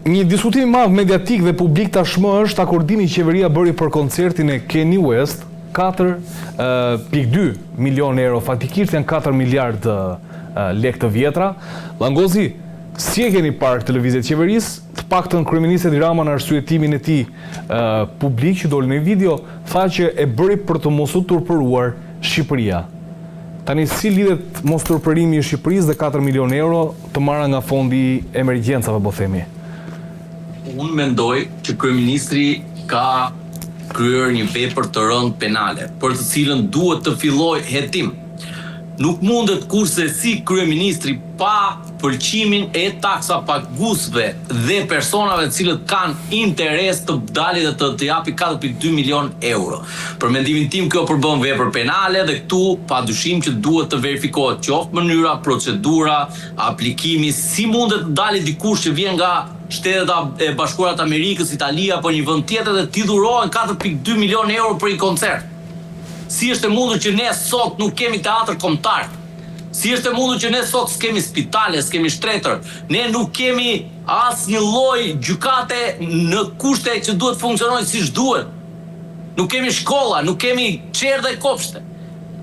Një diskutim i madh mediatik dhe publik tashmë është akordimi që qeveria bëri për koncertin e Kanye West, 4.2 milion euro, faktikisht janë 4 miliard lek të vjetra. Langozi, si e keni parë këtë lëvizje të qeverisë? Të paktën kryeministri Edi Rama në arsyetimin e tij publik që doli në video, tha që e bëri për të mos u turpëruar Shqipëria. Tani si lidhet mos turpërimi i Shqipërisë dhe 4 milion euro të marra nga fondi emergjencave, po themi? Unë mendoj që kryeministri ka kryer një vepër të rëndë penale, për të cilën duhet të filloj hetim. Nuk mundet kurse si kryeministri pa pëlqimin e taksa paguesve dhe personave të cilët kanë interes të dalë dhe të japi 4.2 milion euro. Për mendimin tim kjo përbën vepër penale dhe këtu padyshim që duhet të verifikohet qoftë mënyra, procedura, aplikimi, si mundet të dalë dikush që vjen nga Shtetet e Bashkuara të Amerikës, Italia apo një vend tjetër dhe t'i dhurohen 4.2 milion euro për një koncert. Si është e mundur që ne sot nuk kemi teatr kombëtar? Si është e mundur që ne sot s'kemi spitale, s'kemi shtretër? Ne nuk kemi asnjë lloj gjykate në kushte që duhet funksionojnë siç duhet. Nuk kemi shkolla, nuk kemi çerdhe dhe kopshte.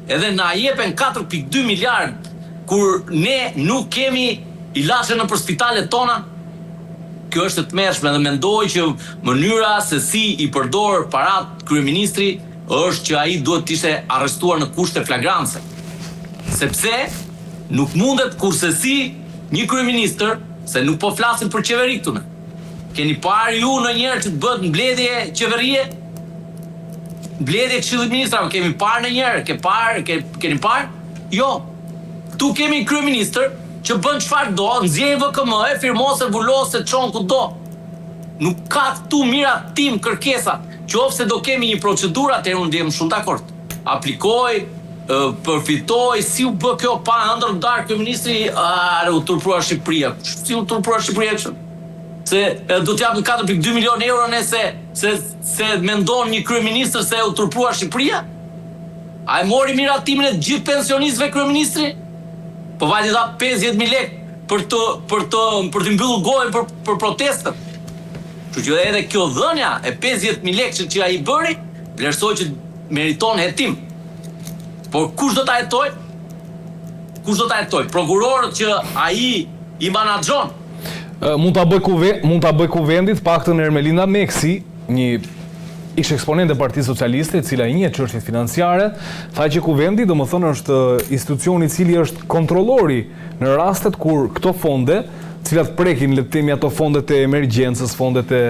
Edhe na jepen 4.2 miliard kur ne nuk kemi ilaçe nëpër spitalet tona. Kjo është e tmerrshme dhe mendoj që mënyra se si i përdor parat kryeministri është që ai duhet të ishte arrestuar në kushte flagrance. Sepse nuk mundet kurse si një kryeministër, se nuk po flasim për qeveri këtu ne. Keni parë ju ndonjëherë që të bëhet mbledhje qeverie? Mbledhje këshillit ministrave kemi parë ndonjëherë? Keni parë? Jo. Tu kemi kryeministër që bën çfarë do, nxjerr VKM, e firmose, vulose, çon kudo. Nuk ka këtu miratim kërkesa. Qofse do kemi një procedurë, atëherë unë jam shumë dakord. Aplikoj, përfitoj, si u bë kjo pa ëndër darkë kryeministri, u turpruar Shqipëria. Si u turpruar Shqipëria kështu? Se do t'japin 4.2 milion euro se mendon një kryeministër se u turpruar Shqipëria? A e mori miratimin e gjithë pensionistëve kryeministri? Po vajti dha 50.000 lek për të mbyllur gojën për protestën. Kështu që edhe kjo dhënia e 50.000 lek që ai bëri, vlerësoj që meriton hetim. Por kush do ta hetoj? Kush do ta hetoj? Prokurorët që ai i menaxhon. Mund ta bëj kuvendit paktën Ermelinda Meksi, një ish eksponente e Partisë Socialiste, e cila i njeh çështjet financiare, tha që kuvendi domethënë është institucioni i cili është kontrollori në rastet kur këto fonde, të cilat prekin le të themi ato fondet e emergjencës, fondet e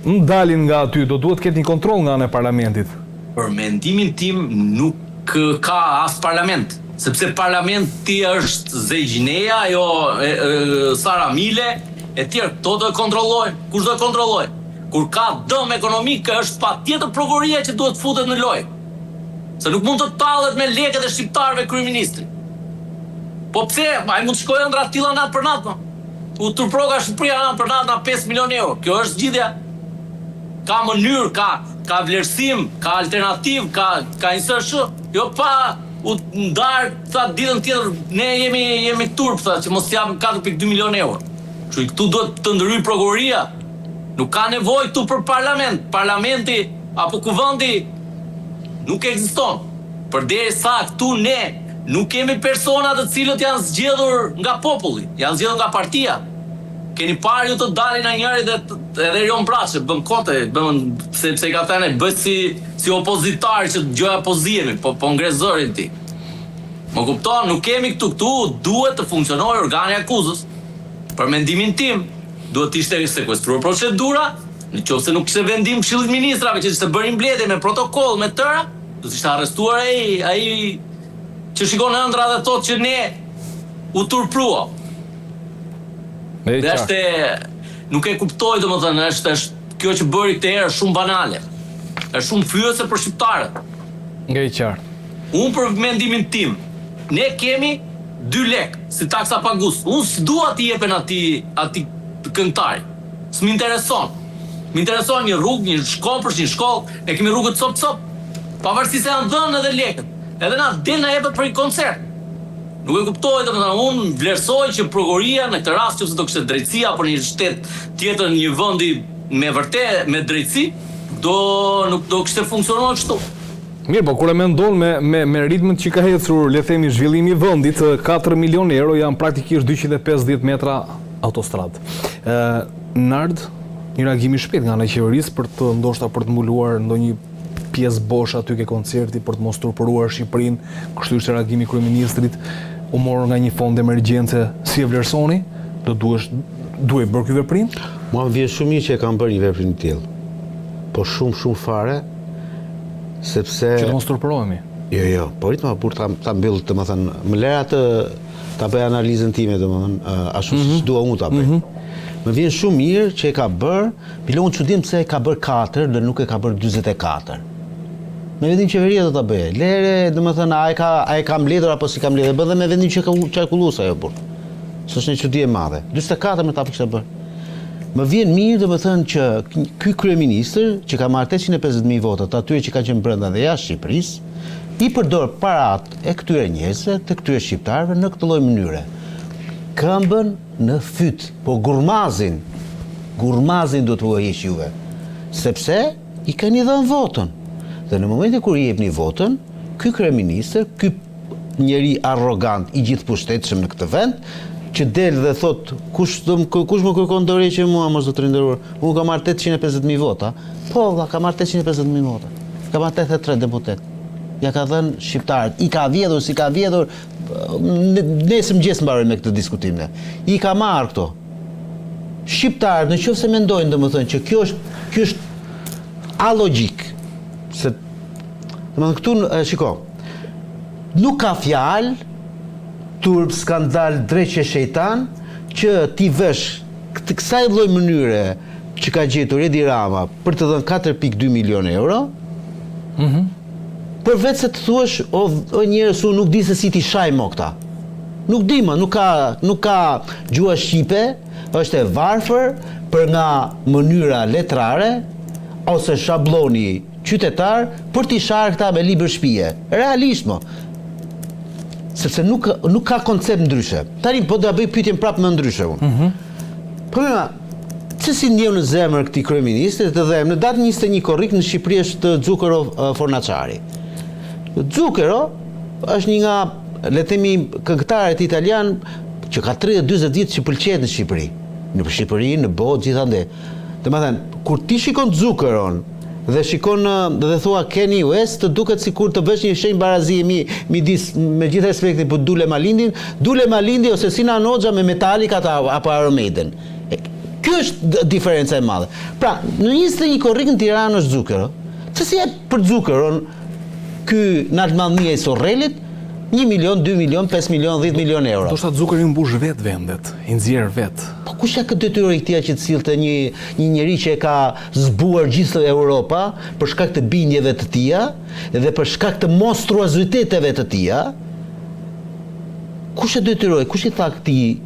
ndalin nga aty, do duhet të ketë një kontroll nga ana e parlamentit. Për mendimin tim nuk ka as parlament, sepse parlamenti është Zegjineja, ajo Sara Mile, e tjerë, këto do e kontrollojnë. Kush do e kontrollojë? Kur ka dëm ekonomik, është patjetër prokuroria që duhet futet në lojë. Se nuk mund të tallet me lekët e shqiptarëve kryeministri. Po pse? Ai mund të shkojë ëndra tilla natë për natë. U turproga Shqipëria natë për natë 5 milion euro. Kjo është zgjidhja. Ka mënyrë, ka vlerësim, ka alternativë, ka insersh. Jo pa u ndar sa ditën tjetër ne jemi turp tha që mos japim 4.2 milion euro. Kështu këtu duhet të ndryjë prokuroria. Nuk ka nevojë këtu për parlament. Parlamenti apo kuvendi nuk ekziston. Përderisa këtu ne nuk kemi persona të cilët janë zgjedhur nga populli, janë zgjedhur nga partia. Keni parë ju të dalin ndonjëri dhe edhe Jon Braçë bën kote, sepse i ka thënë bëj si opozitar që gjoja pozihemi, po ngre zërin ti. Më kupton, nuk kemi këtu duhet të funksionojë organi akuzës. Për mendimin tim, duhet të ishte sekuestruar procedura, nëse nuk kishte vendim Këshillit të Ministrave që ishte bërë mbledhje me protokoll me tëra, do të ishte arrestuar ai që shikon ëndra dhe thotë që ne u turprua. Dhe nuk e kuptoj domethënë, është kjo që bëri këtë herë shumë banale. Është shumë fyese për shqiptarët. Nga i qartë. Unë për mendimin tim, ne kemi 2 lek si taksa pagus. Unë s'dua t'i jepen ati këngëtari. S'më intereson. Më intereson një rrugë, një shkollë, ne kemi rrugët cop. Pavarësisht se janë dhënë edhe lekët. Edhe na del na jepet për një koncert. Nuk e kuptoj, domethënë unë vlerësoj që prokuroria në këtë rast nëse do kishte drejtësia për një shtet tjetër në një vendi me vërtet me drejtësi, nuk do kishte funksionuar kështu. Mirë, po kur e mendon me ritmin që ka ecur, le të themi, zhvillimi i vendit, 4 milion euro janë praktikisht 250 metra autostradë. Nard, një reagim i shpejt nga ana e qeverisë për të mbuluar ndonjë pjesë bosh aty ke koncerti për të mos turpëruar Shqipërinë, kështu ishte reagimi i kryeministrit, u morën nga një fond emergjence, si e vlerësoni? Duhet bërë ky veprim? Mua më vjen shumë mirë që e kanë bërë një veprim të tillë. Po shumë fare, sepse që të mos turpërohemi. Jo, po ritma për ta mbyll, domethënë, më lera ta bëj analizën time, domethënë, ashtu siç dua unë ta bëj. Më vjen shumë mirë që e ka bërë, pilon çudim pse e ka bërë 4 dhe nuk e ka bërë 44. Me vendin qeveria do ta bëje. Lere, domethënë, a e ka mbledhur apo si ka mbledhur, bën dhe me vendin që ka qarkulluar ajo burr. S'është një çudi e madhe. 44 me ta kishte bërë. Më vjen mirë, domethënë, që ky kryeministër, që ka marrë 850.000 vota të atyre që kanë qenë brenda dhe jashtë Shqipërisë, i përdor parat e këtyre njerëzve, të këtyre shqiptarëve në këtë lloj mënyre. Këmbën në fyt, po gurmazin do t'u heq juve, sepse i kanë dhënë votën. Dhe në momentin kur i jepni votën, ky kryeministër, ky njeri arrogant i gjithë pushtetshëm në këtë vend, që del dhe thot kush më kërkon dorëheqje mua, mos zotëri nderuar. Unë kam marrë 850.000 vota. Po, ka marrë 850.000 vota. Ka marrë 83 deputet. Ja ka dhënë shqiptarët. I ka vjedhur, si ka vjedhur, nesër mëngjes mbaroj me këtë diskutim ne. I ka marrë këto. Shqiptarët, nëse mendojnë domethënë që kjo është alogjik. Se domethënë këtu shiko. Nuk ka fjalë turp, skandal, dreqe shejtan, që ti vesh këtë kësaj lloj mënyre që ka gjetur Edi Rama për të dhënë 4.2 milion euro, për vetë se të thuash, o njerëz, unë nuk di se si ti shaj mo këta. Nuk di ma, nuk ka gjua shqipe, është e varfër për nga mënyra letrare, ose shabloni qytetar, për t'i sharë këta me libër shpije. Realisht mo. Sepse nuk ka koncept ndryshe. Tani po do ta bëj pyetjen prapë më ndryshe unë. Problema, pse si ndjeu në zemër këtij kryeministrit të them në datën 21 korrik në Shqipëri është Xukero Fornaciari. Xukero është një nga, le të themi, këngëtarët italian që ka 30-40 vjet që pëlqejet në Shqipëri. Në Shqipëri, në botë, gjithandej. Domethënë, kur ti shikon Xukeron dhe shikon dhe thua Kanye West, të duket sikur të bësh një shenjë barazie midis, me gjithë respektin për Dule Malindi ose Sinan Hoxha me Metallica apo Iron Maiden. Kjo është diferenca e madhe. Pra, në 21 korrik në Tiranë është Xukero. Se si e për Xukeron ky naltmallnia i Sorrelit 1 milion, 2 milion, 5 milion, 10 milion euro. Do shta Xukeri mbush vetë vendet, i nxjerr vetë. Po kush ka këtë detyrë këtija që të sillte një njeri që e ka zbuar gjithë Europa për shkak të bindjeve të tija dhe për shkak të monstruoziteteve të tija? Kush e detyroi? Kush i tha këtij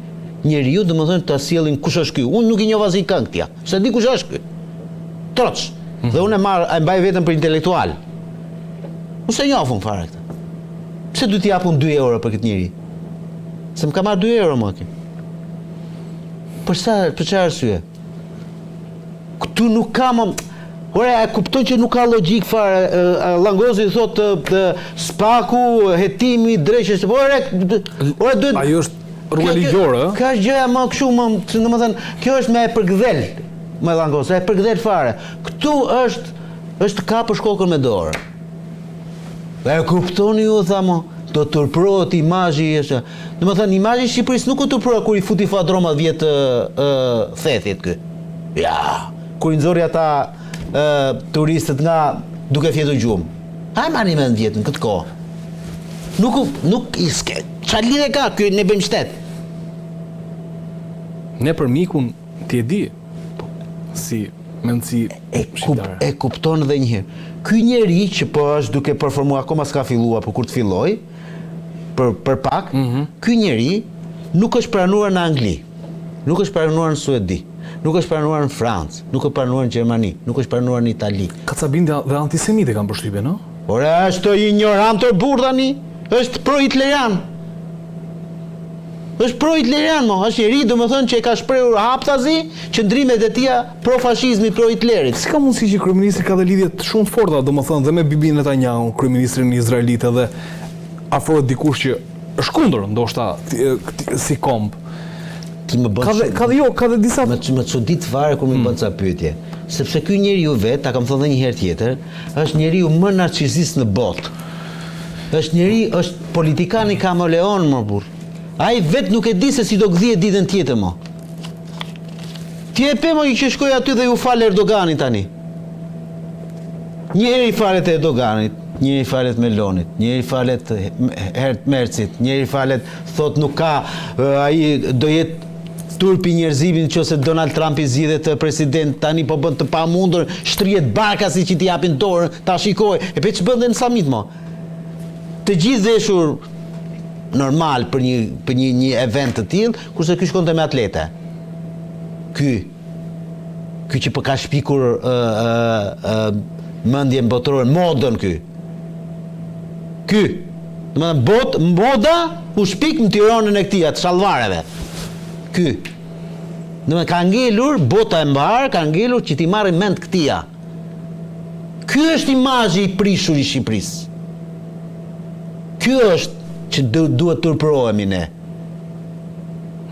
njeriu, domethënë ta sjellin kush është ky? Unë nuk i njoh asnjë këngë tija. Se di kush është ky. Troç. Dhe unë e mbaj veten për intelektual. Unë se njoh fare këtë. Pse du t'i japun 2 euro për këtë njeri? Se më ka marrë 2 euro më këtë. Për çfarë arsye? Këtu nuk ka më... Ore, e kupton që nuk ka logjik fare. Langozi thotë spaku, hetimi, dreqës... Ore, duhet... Ajo është rrugë ligjore, ë? Ka është gjëja më kështu, domethënë, kjo është me e përgdhel, me Langozi, e përgdhel fare. Këtu është kapësh kokën me dorë. Dhe e kuptoni ju, tha mo, do turpërohet imazhi, domethënë imazhi i Shqipërisë nuk u turpërohet kur i futi fadromat vjetë thethit ky. Ja, kur i nxorri ata turistët nga duke fjetur gjumë. Hajde marrni mend vjetën këtë kohë. Nuk i ske. Çfarë lidhje ka ky ne bëjmë shtet? Ne për mikun ti e di. Si mendsi shqiptare. E kupton edhe një herë. Ky njeri që po është duke performuar, akoma s'ka filluar, por kur të filloj, për pak, ky njeri nuk është pranuar në Angli, nuk është pranuar në Suedi, nuk është pranuar në Francë, nuk është pranuar në Gjermani, nuk është pranuar në Itali. Kacabindja dhe antisemite kanë përshtypjen, no? Ore, është ignorantor burr tani, është pro-hitlerian. Është pro-hitlerian, është njeri, domethënë që e ka shprehur haptazi qëndrimet e tija pro-fashizmit, pro-hitlerit. Si ka mundësi që kryeministri ka dhe lidhje shumë të forta, domethënë dhe me Bibi Netanyahu, kryeministrin izraelit, edhe afrohet dikush që është kundër, ndoshta si komb. Ka dhe disa më çudit fare kur më bën ca pyetje. Sepse ky njeriu vet, ta kam thënë edhe një herë tjetër, është njeriu më narcisist në botë. Është politikan i kameleon, më burr. Ai vet nuk e di se si do gdhiet ditën tjetër, mo. Ti e pe mo që shkoj aty dhe ju fal Erdoganit tani. Njëri falet e Erdoganit, njëri falet Melonit, njëri falet Mercit, njëri falet thot nuk ka, ai do jetë turpi njerëzimin nëse Donald Trump i zgjidhet president, tani po bën të pamundur, shtrihet barka si që t'i japin dorën, ta shikoj. E pe ç'bën në summit, mo. Të gjithë veshur normal për një event të tillë, kurse ky shkonte me atlete. Ky që po ka shpikur mendjen botërore, modën ky. Domethënë moda u shpik në Tiranën e këtij, atë shallvareve. Ky. Domethënë ka ngelur bota e mbar, ka ngelur që ti marrin mend këtia. Ky është imazhi i prishur i Shqipërisë. Ky është që duhet turpërohemi ne.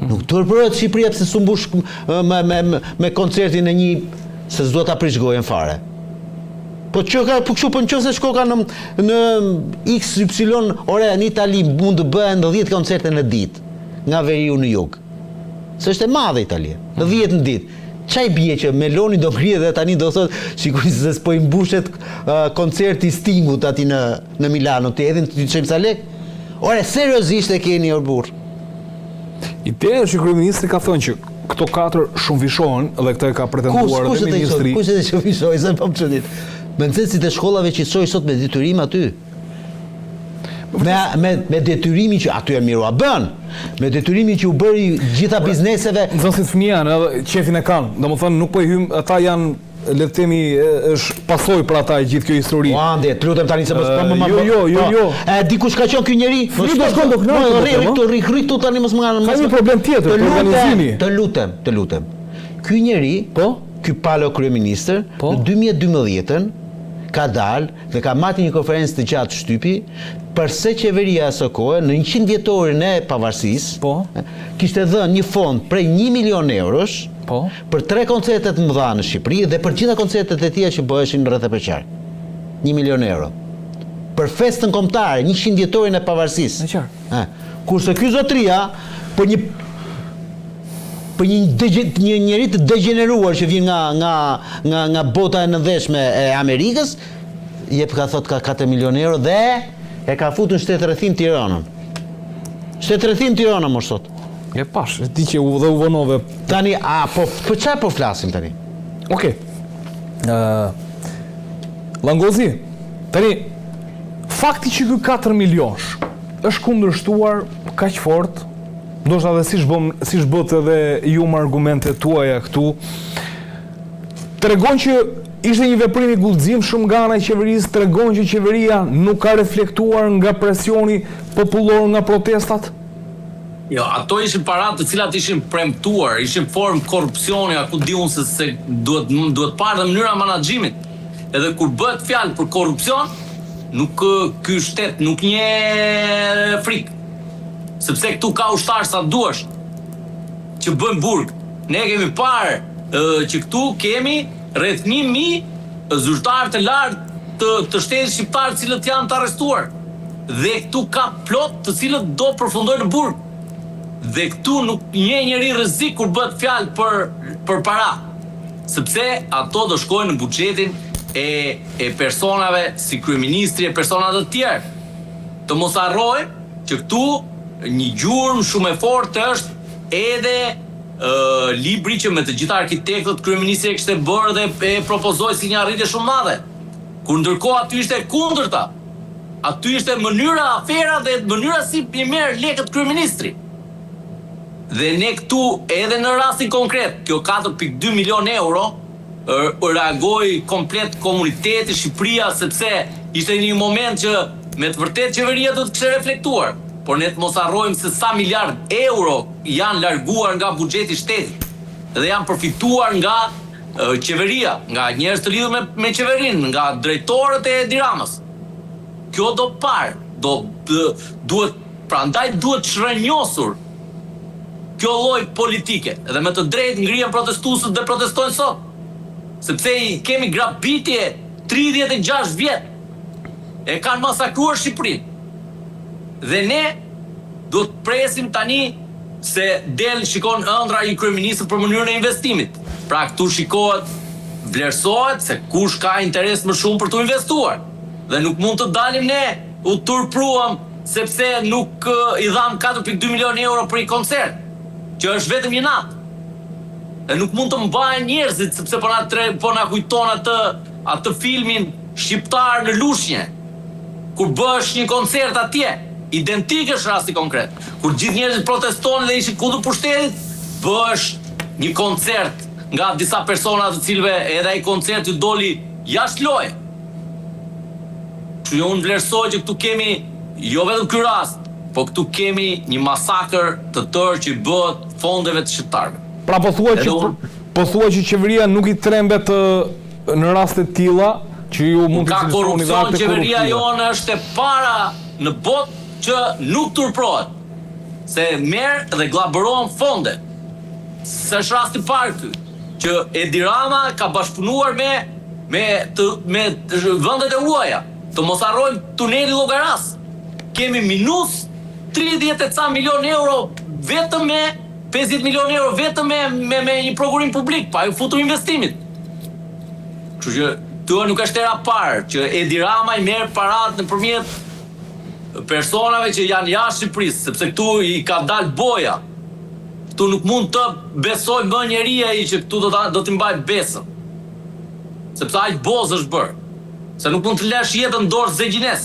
Nuk turpërohet Shqipëria pse s'u mbush me koncertin e një se s'do ta prish gojen fare. Po nëse shkoka në XY ore në Itali mund të bëhen 10 koncerte në ditë nga veriu në jug. Se është e madhe Italia, në 10 në ditë. Çaj bie që Meloni do ngrihet dhe tani do thotë sigurisht se s'po i mbushet koncerti Stingut aty në Milano, të hedhin të çojmë sa lek. Ore, seriozisht e keni burr. Ideja është që kryeministri ka thënë që këto 4 shumë vishohen dhe këtë e ka pretenduar edhe ministri. Kush e shumë vishoi, sa po çudit. Me nxehtësit e shkollave që shoj sot me detyrim aty. Me detyrimin që aty e mirua bën. Me detyrimin që u bëri gjitha bizneseve. Nxënësit fëmijë janë, edhe qefin e kanë. Domethënë nuk po i hym, ata janë le të themi është pasojë për ata e gjithë kjo histori. Po ande, të lutem tani se mos Jo. E dikush ka qenë ky njeri? Nuk do shkon do knaqë. Rritu tani mos më kanë. Ka një problem tjetër, organizimi. Të lutem. Ky njeri, ky palo kryeministër, në 2012-ën ka dalë dhe ka marrë një konferencë të gjatë shtypi përse qeveria së kohë në 100 vjetorin e pavarësisë kishte dhënë një fond prej 1 milion eurosh për 3 koncerte të mëdha në Shqipëri dhe për gjitha koncertet e tjera që bëheshin në rreth e përqar. 1 milion euro. Për festën kombëtare, 100 vjetorin e pavarësisë. Kurse ky zotria për një njeri të degeneruar që vjen nga bota e nëndeshme e Amerikës, jep ka thot ka 4 milion euro dhe e ka futur në shtetërrethim Tiranën. Shtetërrethim Tiranën më sot. E pash, ti që u vonove. Tani, për çfarë po flasim tani? Okej. Langozi, tani, fakti që ky 4 milionsh është kundërshtuar kaq fort, ndoshta edhe siç bët edhe ju me argumentet tuaja këtu, tregon që ishte një veprim i guximshëm nga ana e qeverisë, tregon që qeveria nuk ka reflektuar nga presioni popullor, nga protestat. Jo, ato ishin paratë të cilat ishin premtuar, ishin formë korrupsioni, ku diun se duhet parë në mënyra menaxhimit. Edhe kur bëhet fjalë për korrupsion, nuk ky shtet nuk nje frikë. Sepse këtu ka ushtar sa duash që bën burg. Ne kemi parë që këtu kemi rreth 1000 zyrtar të lartë të shtetit shqiptar të cilët janë të arrestuar. Dhe këtu ka plot të cilët do përfundojnë në burg. Dhe këtu nuk nje njeri rrezik kur bëhet fjalë për para. Sepse ato do shkojnë në buxhetin e personave si kryeministri e personave të tjerë. Të mos harrojmë që këtu një gjurmë shumë e fortë është edhe libri që me të gjitha arkitektët kryeministri e kishte bërë dhe e propozoi si një arritje shumë madhe. Kur ndërkohë aty ishte kundërta. Aty ishte mënyra afera dhe mënyra si i merr lekët kryeministri. Dhe ne këtu edhe në rastin konkret, kjo 4.2 milion euro reagoi komplet komuniteti Shqipëria sepse ishte një moment që me të vërtet qeveria do të kishte reflektuar. por ne të mos harrojmë se sa miliard euro janë larguar nga buxheti i shtetit dhe janë përfituar nga qeveria, nga njerëz të lidhur me qeverinë, nga drejtorët e Edi Ramës. Kjo do parë, prandaj duhet shrenjosur kjo lloj politike, dhe me të drejtë ngrihen protestuesët dhe protestojnë sot. Sepse kemi grabitje 36 vjet. E kanë masakruar Shqipërinë. Dhe ne duhet presim tani se shikon ëndra i kryeministrit për mënyrën e investimit. Pra këtu shikohet, vlerësohet se kush ka interes më shumë për të investuar. Dhe nuk mund të dalim ne u turpruam sepse nuk i dham 4.2 milion euro për i koncert, që është vetëm një natë. Dhe nuk mund të mbajnë njerëzit sepse po na kujton atë filmin shqiptar në Lushnjë, kur bësh një koncert atje, identik është rasti konkret. Kur gjithë njerëzit protestonin dhe ishin kundër pushtetit, bësh një koncert nga disa persona të cilëve edhe ai koncerti doli jashtë loje. Që unë vlerësoj që këtu kemi, jo vetëm ky rast, po këtu kemi një masakër të tërë që bëhet fondeve të shqiptarëve. Pra po thua që qeveria nuk i trembet në raste të tilla që ju mund të ka korrupsion, qeveria jonë është e para në botë që nuk turprohet, se merr dhe glabëron fonde. S'është rasti i parë ky, që Edi Rama ka bashkëpunuar me vendet e huaja. Të mos harrojmë tuneli Llogaras. Kemi minus 30 e ca milion euro vetëm me 50 milion euro vetëm me një prokurim publik, pa ju futur investimit. Kështu që këtu nuk është era parë që Edi Rama i merr parat nëpërmjet personave që janë jashtë Shqipërisë, sepse këtu i ka dalë boja. Këtu nuk mund të besoj më njeri ai që këtu do t'i mbaj besën. Sepse aq boz është bërë. Se nuk mund të lësh jetën në dorë Zegjines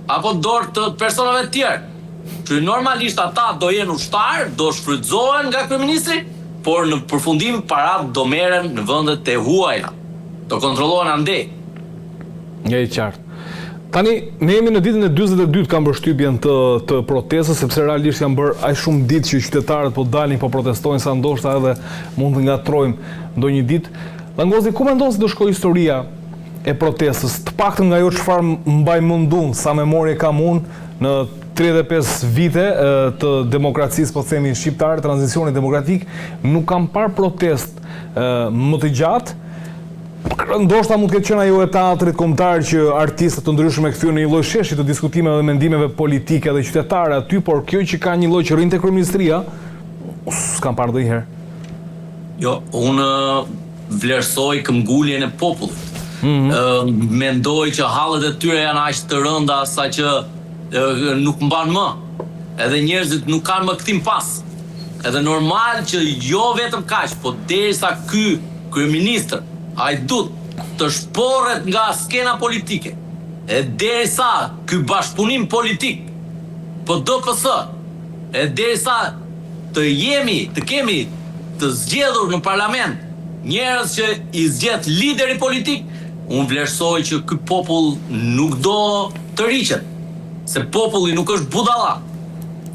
apo në dorë të personave të tjerë. Që normalisht ata do jenë ushtar, do shfrytëzohen nga kryeministri, por në përfundim parat do merren në vendet e huaja. Do kontrollohen andej. Ja i qartë. Tani, ne jemi në ditën e 42 kam përshtypjen të protestës, sepse realisht janë bërë aq shumë ditë që qytetarët po dalin, po protestojnë, sa ndoshta edhe mund të ngatrojmë ndonjë ditë. Langozi, ku mendon se do shkojë historia e protestës? Të paktën nga ajo çfarë mbaj mendun, sa memorie kam unë në 35 vite të demokracisë, po themi shqiptare, tranzicionit demokratik, nuk kam parë protest më të gjatë. Ndoshta mund të ketë qenë ajo e teatrit kombëtar që artistët të ndryshëm e kthyen në një lloj sheshi të diskutimeve dhe mendimeve politike dhe qytetare aty, por kjo që ka një lloj që rrin te kryeministria, s'kam parë ndonjëherë. Jo, unë vlerësoj këmbguljen e popullit. Mendoj që hallet e tyre janë aq të rënda sa që nuk mban më. Edhe njerëzit nuk kanë më kthim pas. Edhe normal që jo vetëm kaq, po derisa ky kryeministër ai duhet të shporret nga skena politike. E derisa ky bashkëpunim politik, po ДПС, e derisa të kemi të zgjedhur në parlament njerëz që i zgjedh lideri politik, unë vlerësoj që ky popull nuk do të riqet. Se populli nuk është budalla.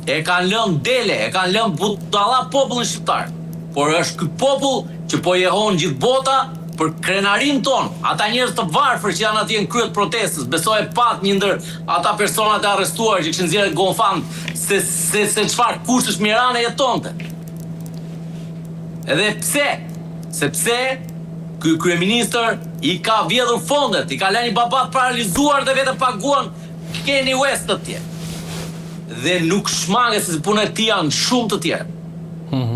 E kanë lënë dele, e kanë lënë budalla popullin shqiptar. Por është ky popull që po jehon gjithë bota për krenarin ton, ata njerëz të varfër që janë atje në kryet protestës. Besoj e pat një ndër ata personat e arrestuar që kishin nxjerrë gonfam se çfarë kushtesh Mirane jetonte. Edhe pse? Sepse ky kryeministër i ka vjedhur fondet, i ka lënë babat paralizuar dhe vetëm paguan Kanye West atje. Dhe nuk shmanget se punët e tij janë shumë të tjera.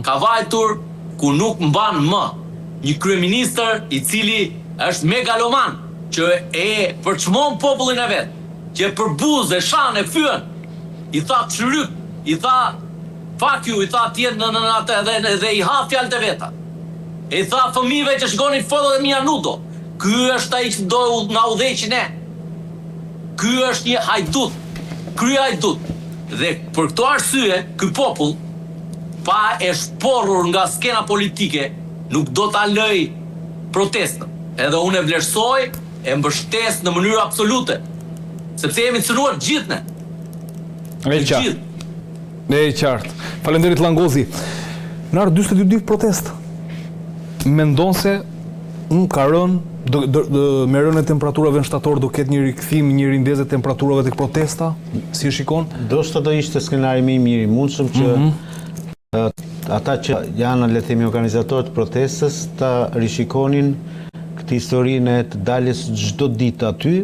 Ka vajtur ku nuk mban më. Një kryeministër i cili është megaloman, që e përçmon popullin e vet, që e përbuz, e shan, e fyen, i tha çryk, i tha fuck you, i tha atje në atë dhe i ha fjalët e veta. E i tha fëmijëve që shkonin fotot e mia nudo. Ky është ai që do na udhëheqin ne. Ky është një hajdut, hajdut. Dhe për këto arsye, ky popull pa e shporrur nga skena politike nuk do ta lëj protestën. Edhe unë e vlerësoj, e mbështes në mënyrë absolute. Sepse jemi cënuar gjithë ne. Gjithë. E qartë. Faleminderit Langozi. Në ardhë 42 ditë protest. Mendon se ka rënë me rënën e temperaturave në shtator do ketë një rikthim, një rindezë e temperaturave tek protesta, si e shikon? Do ishte skenari më i mirë i mundshëm që ata që janë le të themi organizatorët e protestës ta rishikonin këtë historinë e të daljes çdo ditë aty,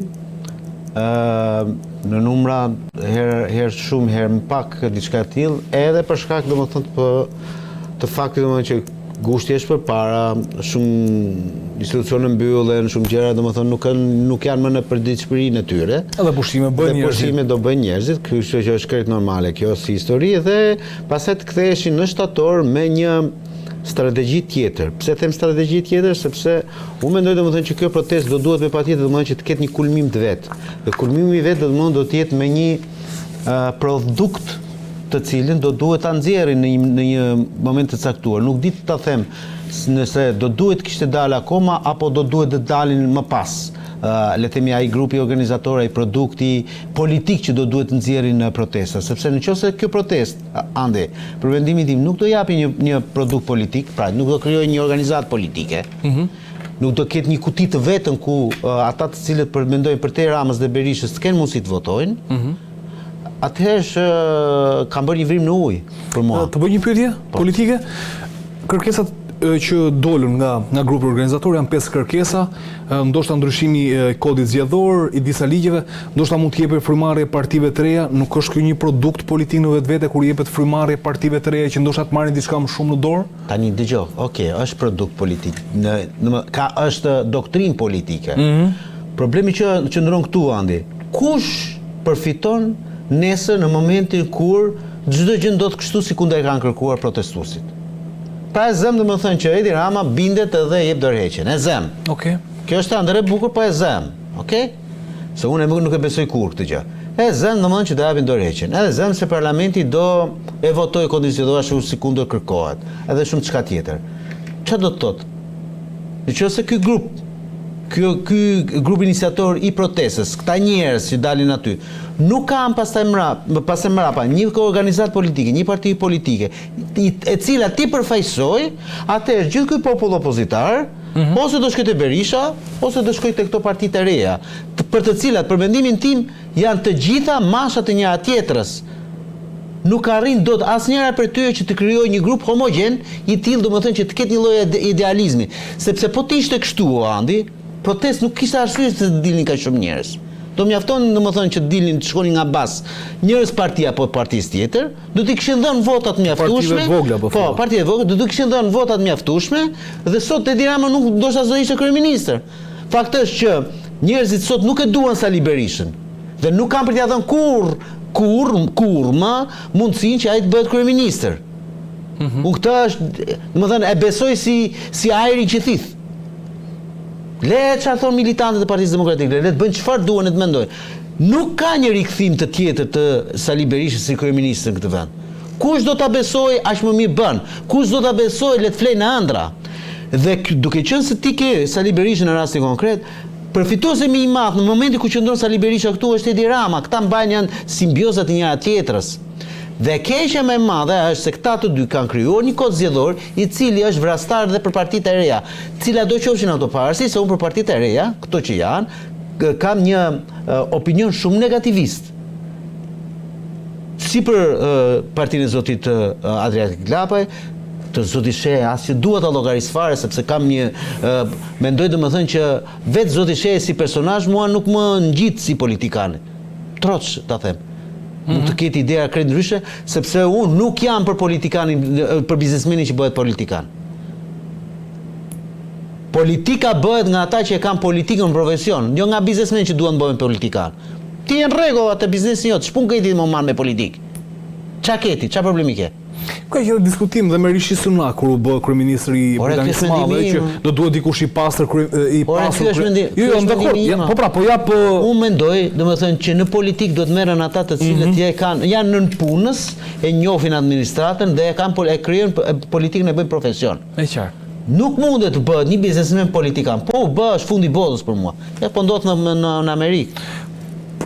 në numra herë shumë, herë më pak diçka e tillë, edhe për shkak domethënë të faktit domethënë që gushti është përpara, shumë institucione mbyllen, shumë gjëra domethënë nuk janë më në përditshmërinë e tyre. Edhe pushime bëjnë njerëzit. Pushime do bëjnë njerëzit, kështu që është krejt normale kjo si histori dhe pastaj të ktheheshin në shtator me një strategji tjetër. Pse them strategji tjetër? Sepse unë mendoj domethënë që kjo protestë do duhet me patjetër domethënë që të ketë një kulmim të vet. Dhe kulmimi i vet do të jetë me një produkt të cilin do duhet ta nxjerrin në një moment të caktuar. Nuk di ta them nëse do duhet kishte dalë akoma apo do duhet të dalin më pas. Le të themi ai grupi organizator, ai produkti politik që do duhet të nxjerrin në protesta, sepse nëse kjo protestë ande, për vendimin tim nuk do japi një produkt politik, pra nuk do krijojë një organizatë politike. Nuk do ketë një kuti të vetën ku ata të cilët mendojnë për te Ramës dhe Berishës të kenë mundësi të votojnë. Atëherë kam bërë një vrim në ujë për mua. Të bëj një pyetje politike. Kërkesat që dolën nga grupi organizator janë 5 kërkesa, ndoshta ndryshimi i kodit zgjedhor, i disa ligjeve, ndoshta mund të jepet frymarrje partive të reja, nuk është ky një produkt politik në vetvete kur jepet frymarrje partive të reja që ndoshta të marrin diçka më shumë në dorë? Tani dëgjoj, okay, është produkt politik. Është doktrinë politike. Problemi që qëndron këtu andi. Kush përfiton nesër në momentin kur çdo gjë ndodh kështu si kundër kanë kërkuar protestuesit? Pra e zëm domethënë që Edi Rama bindet edhe jep dorëheqjen. E zëm. Okej. Kjo është ëndër e bukur, po e zëm. Okej? Se unë nuk e besoj kurrë këtë gjë. E zëm domethënë që do japin dorëheqjen. Edhe zëm se parlamenti do e votoj kondicionalisht ashtu si kundër kërkohet. Edhe shumë çka tjetër. Çfarë do të thotë? Nëse ky grup iniciator i protestës, këta njerëz që dalin aty, nuk kanë pastaj mrapa një organizatë politike, një parti politike, e cila ti përfaqësoj, atëherë gjithë ky popull opozitar, ose do shkojë te Berisha, ose do shkojë te këto partitë e reja, për të cilat për mendimin tim janë të gjitha masha të njëra tjetrës. Nuk arrin dot asnjëra për tyre që të krijojë një grup homogen, i tillë domethënë që të ketë një lloj idealizmi, sepse po të ishte kështu Andi, protest nuk kishte arsye të dilnin kaq shumë njerëz. Do mjafton domethënë që dilnin të shkonin nga bas njerëz partia apo partisë tjetër, do t'i kishin dhënë votat mjaftueshme. Po, partive vogla, do t'i kishin dhënë votat mjaftueshme dhe sot Edi Rama nuk ndoshta do ishte kryeministër. Fakti është që njerëzit sot nuk e duan Sali Berishën dhe nuk kanë për t'ia dhënë kurrë më mundësinë që ai të bëhet kryeministër. Unë këtë është, domethënë e besoj si ajrin që thith. Le çfarë thon militantët e Partisë Demokratike, le të bëjnë çfarë duan e të mendojnë. Nuk ka një rikthim të tjetër të Sali Berishës si kryeministër në këtë vend. Kush do ta besoj aq më mirë bën. Kush do ta besoj le të flejë në ëndra. Dhe duke qenë se ti ke Sali Berishën në rastin konkret, përfituesi më i madh në momentin ku qëndron Sali Berisha këtu është Edi Rama. Këta mbajnë janë simbiozat e njëra tjetrës. Dhe keqja më e madhe është se këta të dy kanë krijuar një kod zgjedhor i cili është vrastar dhe për partitë e reja, cila do qofshin ato pavarësisht se unë për partitë e reja, këto që janë, kam një opinion shumë negativist. Si për partinë e zotit Adriatik Glapaj, të zoti Shehe as që duhet ta llogaris fare sepse kam një mendoj domethënë që vetë zoti Shehe si personazh mua nuk më ngjit si politikan. Troç ta them. Mund të ketë ideja krejt ndryshe, sepse unë nuk jam për politikanin, për biznesmenin që bëhet politikan. Politika bëhet nga ata që e kanë politikën në profesion, jo nga biznesmen që duan të bëhen politikan. Ti në rregull atë biznesin jot, ç'pun ke ti më marr me politikë? Ç'a keti, ç'a problemi ke? Ka që diskutim dhe me Rishi Sunak kur u bë kryeministër i Britanisë së Madhe që do duhet dikush i pastër Jo, dakord. Po jap unë mendoj, domethënë që në politikë do të merren ata të cilët janë nën punës, e njohin administratën dhe e krijojnë politikën e bëjnë profesion. E qartë. Nuk mundet të bëhet një biznesmen politikan. Po u bë është fundi botës për mua. Ja po ndodh në Amerikë.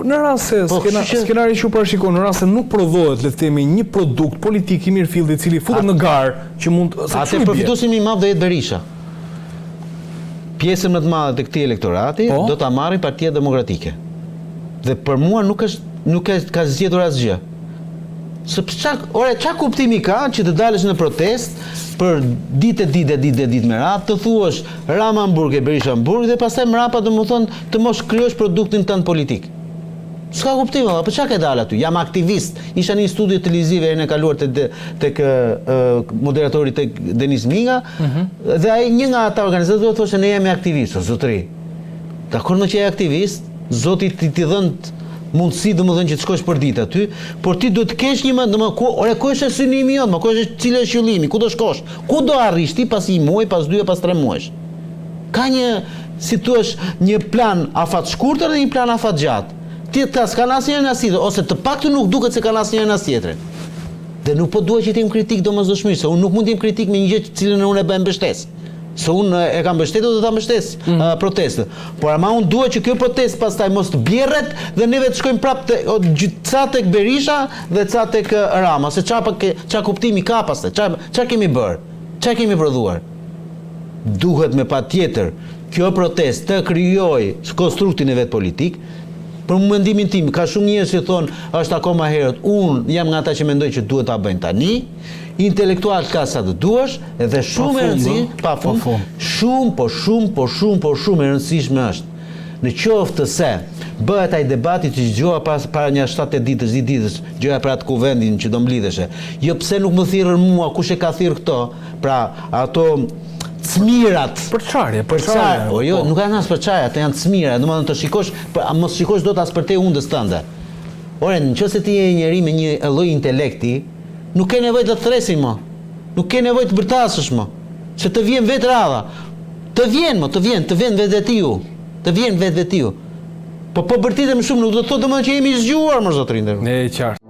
në rast se skenari që u parashikon, në rast se nuk prodhohet, le të themi, një produkt politik i mirëfillt i cili futet në garë që mund atë përfituesin më i madh do jetë Berisha. Pjesën më të madhe të këtij elektorati do ta marrin Partia Demokratike. Dhe për mua nuk ka zgjedhur asgjë. Sepse çka kuptimi ka që të dalësh në protest për ditë me radhë, të thuash Rama Hamburg e Berisha Hamburg dhe pastaj mrapa domethënë të mos krijosh produktin tënd politik. S'ka kuptim, po çka ke dalë aty? Jam aktivist. Isha në një studio televiziv herën e kaluar tek moderatori tek Denis Minga, dhe ai një nga ata organizatorët thoshte ne jemi aktivistë, zotëri. Dakor më që je aktivist, Zoti ti dhën mundësi domethënë që të shkosh për ditë aty, por ti duhet të kesh një mend, ku është synimi jot, ku është cili është qëllimi, ku do shkosh, ku do arrish ti pas një muaji, pas 2 pas 3 muajsh. Ka një, si thua, një plan afat shkurtër dhe një plan afat gjatë. Ti ta s'kan asnjërin as tjetër, ose të paktën nuk duket se kanë asnjërin as tjetrin. Dhe nuk po dua që të jem kritik domosdoshmërisht, se unë nuk mund të jem kritik me një gjë të cilën unë e bëj mbështesë. Se unë e kam mbështetur dhe ta mbështes protestën. Por ama unë dua që kjo protestë pastaj mos të bjerret dhe neve të shkojmë prapë ca tek Berisha dhe ca tek Rama, se ç'a kuptimi ka pastaj, ç'a kemi bërë, ç'a kemi prodhuar. Duhet me patjetër kjo protestë të krijojë konstruktin e vet politik. Për mendimin tim, ka shumë njerëz që thonë është akoma herët, unë jam nga ata që mendoj që duhet ta bëjnë tani. Intelektual ka sa të duash, edhe shumë e rëndësishme, shumë e rëndësishme është në qoftë se bëhet ai debati që dëgjova para një 7-8 ditësh, 10 ditësh, dëgjoja për atë kuvendin që do mblidheshe. Jo pse nuk më thirrën mua, kush e ka thirrë këto? Pra, ato cmirat. Për çfarë? Jo, nuk janë as për çfarë, ato janë cmira, domethënë të shikosh, mos shikosh dot as për te undës tënde. Ore, nëse ti je njeri me një lloj intelekti, nuk ke nevojë të thresin më. Nuk ke nevojë të bërtasësh më. Se të vjen vetë radha. Të vjen vetvetiu. Të vjen vetvetiu. Po bërtitem shumë, nuk do të thotë domosdoshmë që jemi zgjuar më zotrin. Ne qartë.